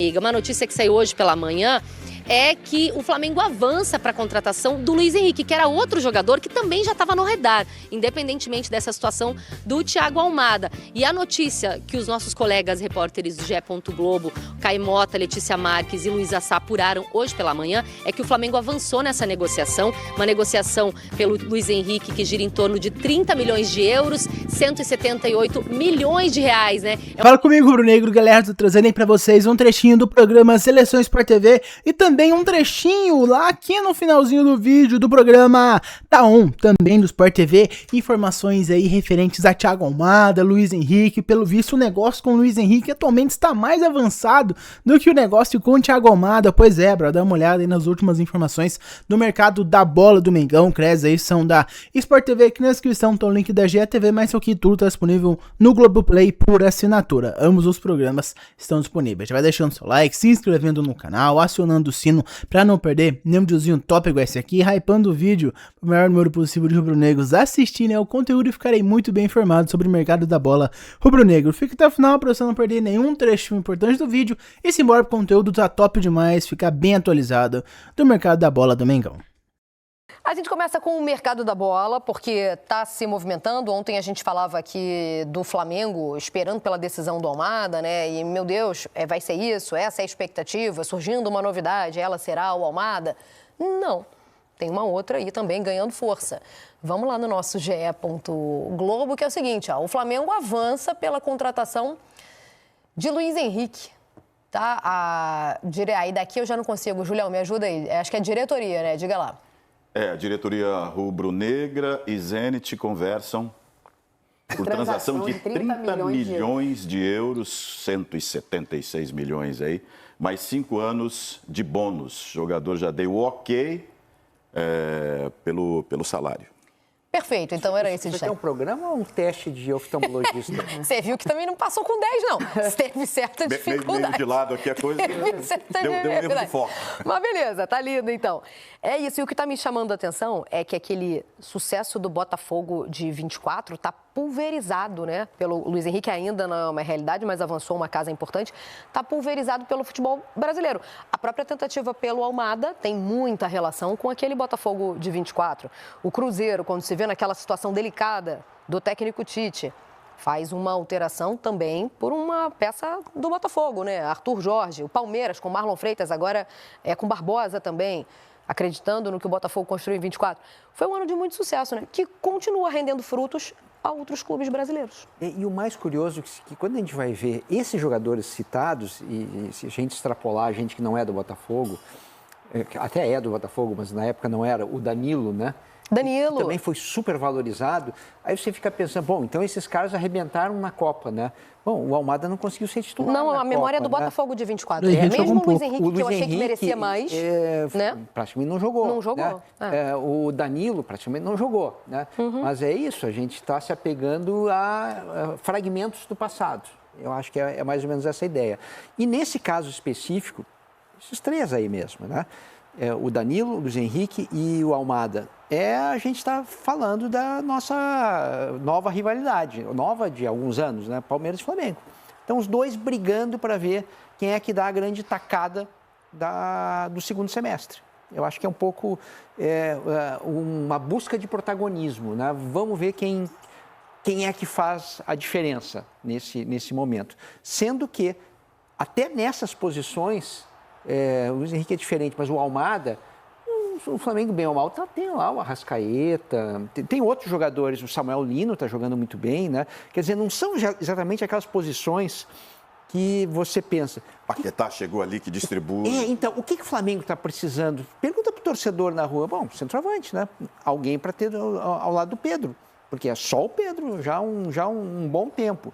amiga, uma notícia que saiu hoje pela manhã é que o Flamengo avança para a contratação do Luiz Henrique, que era outro jogador que também já estava no radar, independentemente dessa situação do Thiago Almada. E a notícia que os nossos colegas repórteres do GE. Globo, Caio Mota, Letícia Marques e Luísa Sá apuraram hoje pela manhã é que o Flamengo avançou nessa negociação, uma negociação pelo Luiz Henrique que gira em torno de 30 milhões de euros, 178 milhões de reais, né? Fala comigo, Rubro Negro, galera, tô trazendo aí pra vocês um trechinho do programa Seleção Sport TV e também um trechinho lá aqui no finalzinho do vídeo do programa Tá On, também do Sport TV, informações aí referentes a Thiago Almada, Luiz Henrique. Pelo visto o negócio com o Luiz Henrique atualmente está mais avançado do que o negócio com o Thiago Almada. Pois é, bro, dá uma olhada aí nas últimas informações do mercado da bola do Mengão. Créditos aí são da Sport TV, aqui na descrição tem o link da GTV, mas isso aqui tudo tá disponível no Globoplay por assinatura. Ambos os programas estão disponíveis. Já vai deixando seu like, se inscrevendo no canal, acionando o sino pra não perder nenhum videozinho top igual esse aqui, hypando o vídeo pro maior número possível de rubro-negros assistirem ao conteúdo e ficarem muito bem informados sobre o mercado da bola rubro-negro. Fique até o final pra você não perder nenhum trecho importante do vídeo e se embora o conteúdo tá top demais, ficar bem atualizado do mercado da bola do Mengão. A gente começa com o mercado da bola, porque está se movimentando. Ontem a gente falava aqui do Flamengo esperando pela decisão do Almada, né? E, meu Deus, vai ser isso? Essa é a expectativa? Surgindo uma novidade, ela será o Almada? Não. Tem uma outra aí também ganhando força. Vamos lá no nosso GE. Globo, que é o seguinte, ó, o Flamengo avança pela contratação de Luiz Henrique. Tá? Aí daqui eu já não consigo. Julião, me ajuda aí. Acho que é diretoria, né? Diga lá. A diretoria rubro-negra e Zenit conversam por transação de 30 milhões de euros, 176 milhões aí, mais 5 anos de bônus. O jogador já deu ok pelo salário. Perfeito, então era esse Isso é um programa ou um teste de oftalmologista? Você viu que também não passou com 10, não. Teve certa dificuldade. Meio de lado aqui a coisa deu um erro de foco. Mas beleza, tá lindo então. É isso, e o que tá me chamando a atenção é que aquele sucesso do Botafogo de 24 tá pulverizado, né? Pelo Luiz Henrique, ainda não é uma realidade, mas avançou uma casa importante. Tá pulverizado pelo futebol brasileiro. A própria tentativa pelo Almada tem muita relação com aquele Botafogo de 24. O Cruzeiro, quando se vê naquela situação delicada do técnico Tite, faz uma alteração também por uma peça do Botafogo, né? Arthur Jorge, o Palmeiras com Marlon Freitas, agora com Barbosa também, acreditando no que o Botafogo construiu em 24. Foi um ano de muito sucesso, né? Que continua rendendo frutos a outros clubes brasileiros. E o mais curioso é que quando a gente vai ver esses jogadores citados, e se a gente extrapolar a gente que não é do Botafogo, até é do Botafogo, mas na época não era, o Danilo, né? Danilo. Que também foi super valorizado. Aí você fica pensando, bom, então esses caras arrebentaram na Copa, né? Bom, o Almada não conseguiu ser titular. Não, na a memória é do Copa, Botafogo, né? De 24. Mesmo o Luiz Henrique, que eu achei que merecia mais, né? Praticamente não jogou. Não jogou. Né? O Danilo praticamente não jogou, né? Mas é isso, a gente está se apegando a fragmentos do passado. Eu acho que é mais ou menos essa ideia. E nesse caso específico, esses três aí mesmo, né? O Danilo, o Luiz Henrique e o Almada. A gente está falando da nossa nova rivalidade, nova de alguns anos, né? Palmeiras e Flamengo. Então, os dois brigando para ver quem é que dá a grande tacada do segundo semestre. Eu acho que é um pouco uma busca de protagonismo, né? Vamos ver quem é que faz a diferença nesse momento. Sendo que, até nessas posições, o Luiz Henrique é diferente, mas o Almada... O Flamengo, bem ou mal, tem lá o Arrascaeta, tem outros jogadores, o Samuel Lino está jogando muito bem, né? Quer dizer, não são exatamente aquelas posições que você pensa... Paquetá chegou ali que distribui... Então, o que o Flamengo está precisando? Pergunta para o torcedor na rua. Bom, centroavante, né? Alguém para ter ao lado do Pedro, porque é só o Pedro já um bom tempo.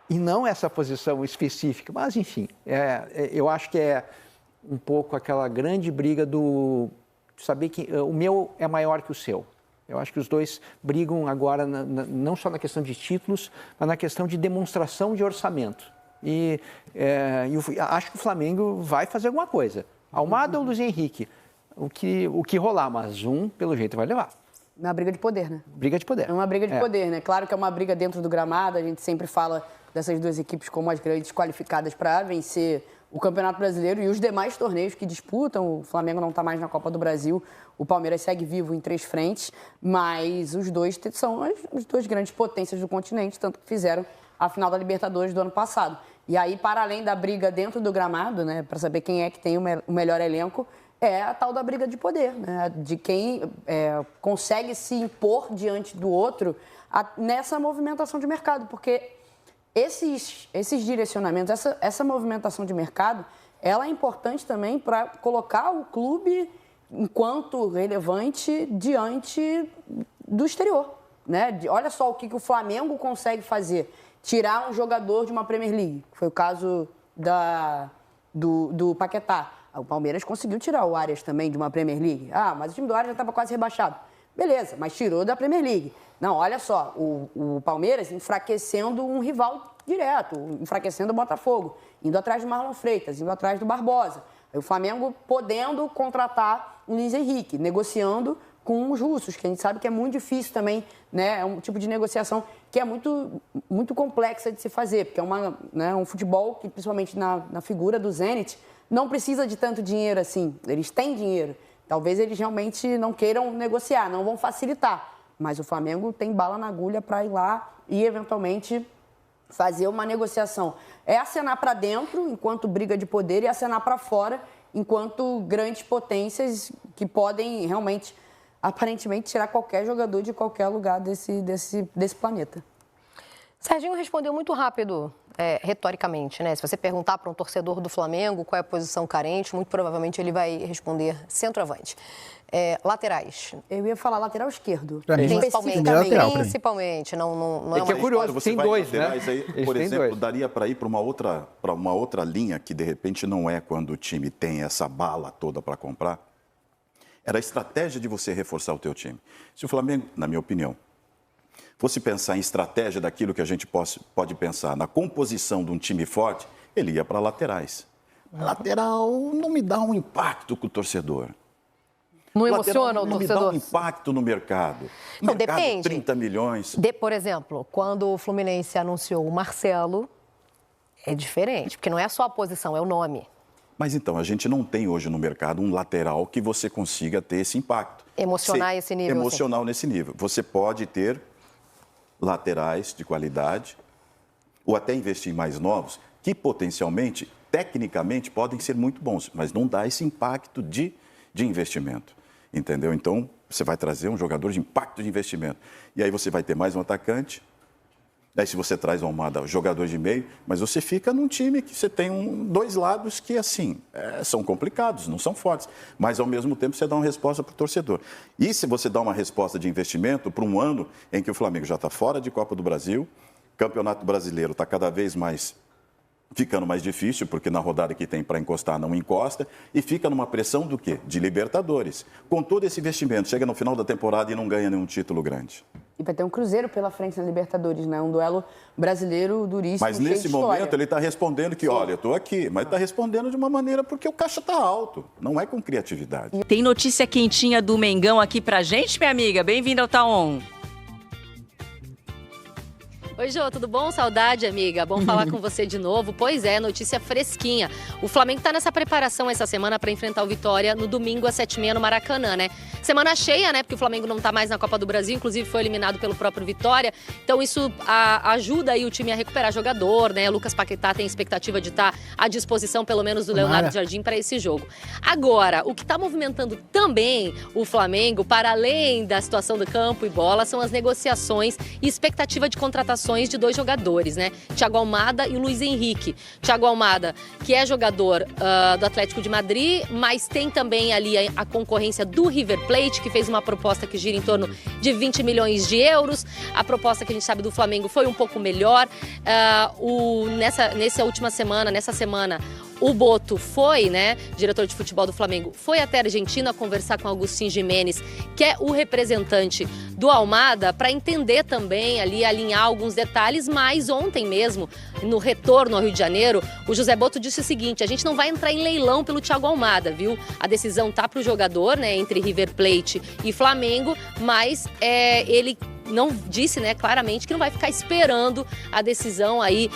E não essa posição específica, mas enfim, eu acho que é um pouco aquela grande briga do... saber que o meu é maior que o seu. Eu acho que os dois brigam agora não só na questão de títulos, mas na questão de demonstração de orçamento. E acho que o Flamengo vai fazer alguma coisa. Almada ou Luiz Henrique, o que rolar, mas pelo jeito, vai levar. É uma briga de poder, né? Briga de poder. É uma briga de poder, né? Claro que é uma briga dentro do gramado, a gente sempre fala dessas duas equipes como as grandes qualificadas para vencer o Campeonato Brasileiro e os demais torneios que disputam. O Flamengo não está mais na Copa do Brasil, o Palmeiras segue vivo em 3 frentes, mas os dois são as 2 grandes potências do continente, tanto que fizeram a final da Libertadores do ano passado. E aí, para além da briga dentro do gramado, né, para saber quem é que tem o melhor elenco, é a tal da briga de poder, né, de quem consegue se impor diante do outro nessa movimentação de mercado, porque esses direcionamentos, essa movimentação de mercado, ela é importante também para colocar o clube enquanto relevante diante do exterior, né? Olha só o que o Flamengo consegue fazer, tirar um jogador de uma Premier League, foi o caso do Paquetá. O Palmeiras conseguiu tirar o Arias também de uma Premier League. Mas o time do Arias já estava quase rebaixado. Beleza, mas tirou da Premier League. Não, olha só, o Palmeiras enfraquecendo um rival direto, enfraquecendo o Botafogo, indo atrás do Marlon Freitas, indo atrás do Barbosa. Aí o Flamengo podendo contratar o Luiz Henrique, negociando com os russos, que a gente sabe que é muito difícil também, né? É um tipo de negociação que é muito, muito complexa de se fazer, porque é um futebol que, principalmente na figura do Zenit, não precisa de tanto dinheiro assim. Eles têm dinheiro. Talvez eles realmente não queiram negociar, não vão facilitar. Mas o Flamengo tem bala na agulha para ir lá e, eventualmente, fazer uma negociação. É acenar para dentro, enquanto briga de poder, e acenar para fora, enquanto grandes potências que podem realmente, aparentemente, tirar qualquer jogador de qualquer lugar desse planeta. Serginho respondeu muito rápido, retoricamente, né? Se você perguntar para um torcedor do Flamengo qual é a posição carente, muito provavelmente ele vai responder centroavante. Laterais. Eu ia falar lateral esquerdo. Principalmente. Não é que é curioso, você tem vai 2, né? Aí, por exemplo, daria para ir para uma outra linha que, de repente, não é quando o time tem essa bala toda para comprar. Era a estratégia de você reforçar o teu time. Se o Flamengo, na minha opinião, fosse pensar em estratégia daquilo que a gente pode pensar na composição de um time forte, ele ia para laterais. Lateral não me dá um impacto com o torcedor. Não emociona o torcedor? Não me dá um impacto no mercado. Não, mercado, depende. 30 milhões. Por exemplo, quando o Fluminense anunciou o Marcelo, é diferente, porque não é só a posição, é o nome. Mas então, a gente não tem hoje no mercado um lateral que você consiga ter esse impacto. Emocionar esse nível. Emocional assim. Nesse nível. Você pode ter laterais de qualidade ou até investir em mais novos que potencialmente, tecnicamente, podem ser muito bons, mas não dá esse impacto de investimento, entendeu? Então, você vai trazer um jogador de impacto de investimento. E aí você vai ter mais um atacante. Aí se você traz um jogador de meio, mas você fica num time que você tem 2 lados que, assim, são complicados, não são fortes. Mas, ao mesmo tempo, você dá uma resposta para o torcedor. E se você dá uma resposta de investimento para um ano em que o Flamengo já está fora de Copa do Brasil, Campeonato Brasileiro está cada vez mais ficando mais difícil, porque na rodada que tem para encostar não encosta, e fica numa pressão do quê? De Libertadores. Com todo esse investimento, chega no final da temporada e não ganha nenhum título grande. E vai ter um Cruzeiro pela frente na Libertadores, né? Um duelo brasileiro duríssimo, mas nesse momento ele está respondendo que, olha, eu estou aqui, mas está respondendo de uma maneira porque o caixa está alto, não é com criatividade. Tem notícia quentinha do Mengão aqui pra gente, minha amiga. Bem-vinda ao Tá-On. Oi, Jô, tudo bom? Saudade, amiga. Bom falar com você de novo. Pois é, notícia fresquinha. O Flamengo está nessa preparação essa semana para enfrentar o Vitória no domingo às 7h30 no Maracanã, né? Semana cheia, né? Porque o Flamengo não está mais na Copa do Brasil, inclusive foi eliminado pelo próprio Vitória. Então isso ajuda aí o time a recuperar jogador, né? Lucas Paquetá tem expectativa de estar à disposição, pelo menos, do Leonardo Jardim para esse jogo. Agora, o que está movimentando também o Flamengo, para além da situação do campo e bola, são as negociações e expectativa de contratações de 2 jogadores, né? Thiago Almada e o Luiz Henrique. Thiago Almada, que é jogador do Atlético de Madrid, mas tem também ali a concorrência do River Plate, que fez uma proposta que gira em torno de 20 milhões de euros. A proposta que a gente sabe do Flamengo foi um pouco melhor. Nessa semana, o Boto foi, né, diretor de futebol do Flamengo, foi até a Argentina conversar com Agustín Giménez, que é o representante do Almada, para entender também ali, alinhar alguns detalhes. Mas ontem mesmo, no retorno ao Rio de Janeiro, o José Boto disse o seguinte: a gente não vai entrar em leilão pelo Thiago Almada, viu? A decisão tá para o jogador, né, entre River Plate e Flamengo, mas ele não disse, né, claramente que não vai ficar esperando a decisão aí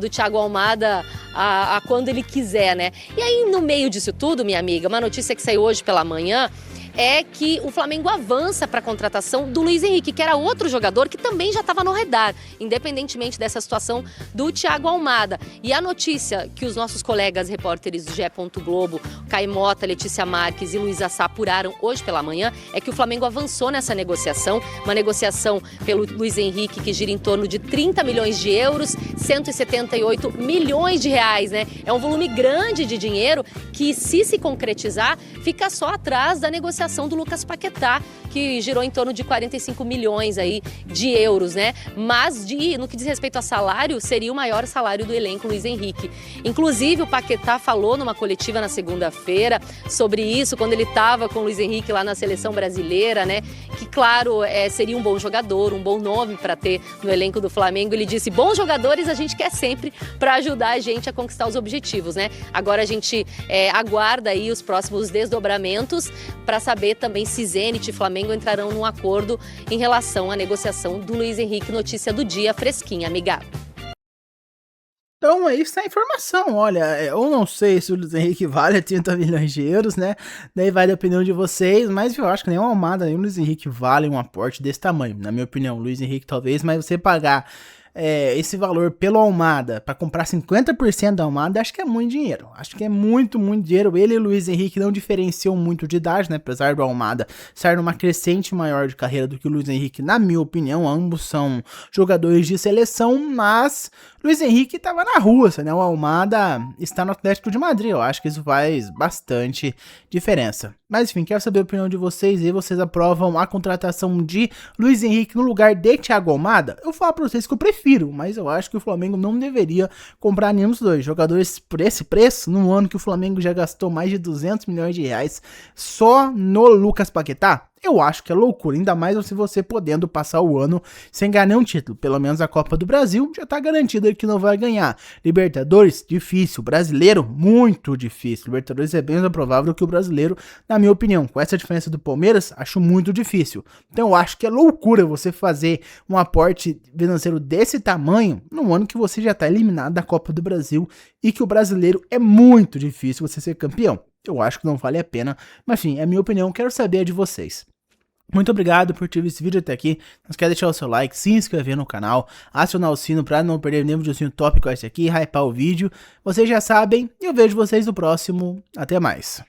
do Thiago Almada a quando ele quiser, né? E aí, no meio disso tudo, minha amiga, uma notícia que saiu hoje pela manhã é que o Flamengo avança para a contratação do Luiz Henrique, que era outro jogador que também já estava no radar, independentemente dessa situação do Thiago Almada. E a notícia que os nossos colegas repórteres do GE. Globo, Caio Mota, Letícia Marques e Luísa Sá apuraram hoje pela manhã é que o Flamengo avançou nessa negociação, uma negociação pelo Luiz Henrique que gira em torno de 30 milhões de euros, 178 milhões de reais, né? É um volume grande de dinheiro que, se concretizar, fica só atrás da negociação do Lucas Paquetá, que girou em torno de 45 milhões aí de euros, né? Mas no que diz respeito a salário, seria o maior salário do elenco Luiz Henrique. Inclusive, o Paquetá falou numa coletiva na segunda-feira sobre isso, quando ele estava com o Luiz Henrique lá na seleção brasileira, né? Que, claro, seria um bom jogador, um bom nome para ter no elenco do Flamengo. Ele disse, bons jogadores a gente quer sempre para ajudar a gente a conquistar os objetivos, né? Agora a gente aguarda aí os próximos desdobramentos para saber também se Zenit e Flamengo entrarão num acordo em relação à negociação do Luiz Henrique. Notícia do dia, fresquinha, amiga. Então, aí está a informação, olha, eu não sei se o Luiz Henrique vale 30 milhões de euros, né, daí vai da opinião de vocês, mas eu acho que nem o Almada nem o Luiz Henrique vale um aporte desse tamanho, na minha opinião, o Luiz Henrique talvez, mas você pagar esse valor pelo Almada para comprar 50% da Almada, acho que é muito dinheiro. Acho que é muito dinheiro. Ele e o Luiz Henrique não diferenciam muito de idade, né? Apesar do Almada estar numa crescente maior de carreira do que o Luiz Henrique, na minha opinião. Ambos são jogadores de seleção, mas Luiz Henrique estava na rua, né? O Almada está no Atlético de Madrid. Eu acho que isso faz bastante diferença. Mas enfim, quero saber a opinião de vocês e vocês aprovam a contratação de Luiz Henrique no lugar de Thiago Almada? Eu falo pra vocês que eu prefiro, mas eu acho que o Flamengo não deveria comprar nenhum dos dois jogadores por esse preço, num ano que o Flamengo já gastou mais de 200 milhões de reais só no Lucas Paquetá. Eu acho que é loucura, ainda mais se você podendo passar o ano sem ganhar nenhum título. Pelo menos a Copa do Brasil já tá garantida que não vai ganhar. Libertadores, difícil. Brasileiro, muito difícil. Libertadores é bem mais provável que o brasileiro, na minha opinião. Com essa diferença do Palmeiras, acho muito difícil. Então eu acho que é loucura você fazer um aporte financeiro desse tamanho no ano que você já tá eliminado da Copa do Brasil e que o brasileiro é muito difícil você ser campeão. Eu acho que não vale a pena, mas enfim, é a minha opinião, quero saber a de vocês. Muito obrigado por ter visto esse vídeo até aqui, não esquece de deixar o seu like, se inscrever no canal, acionar o sino para não perder nenhum videozinho top com esse aqui, hypar o vídeo. Vocês já sabem, e eu vejo vocês no próximo, até mais.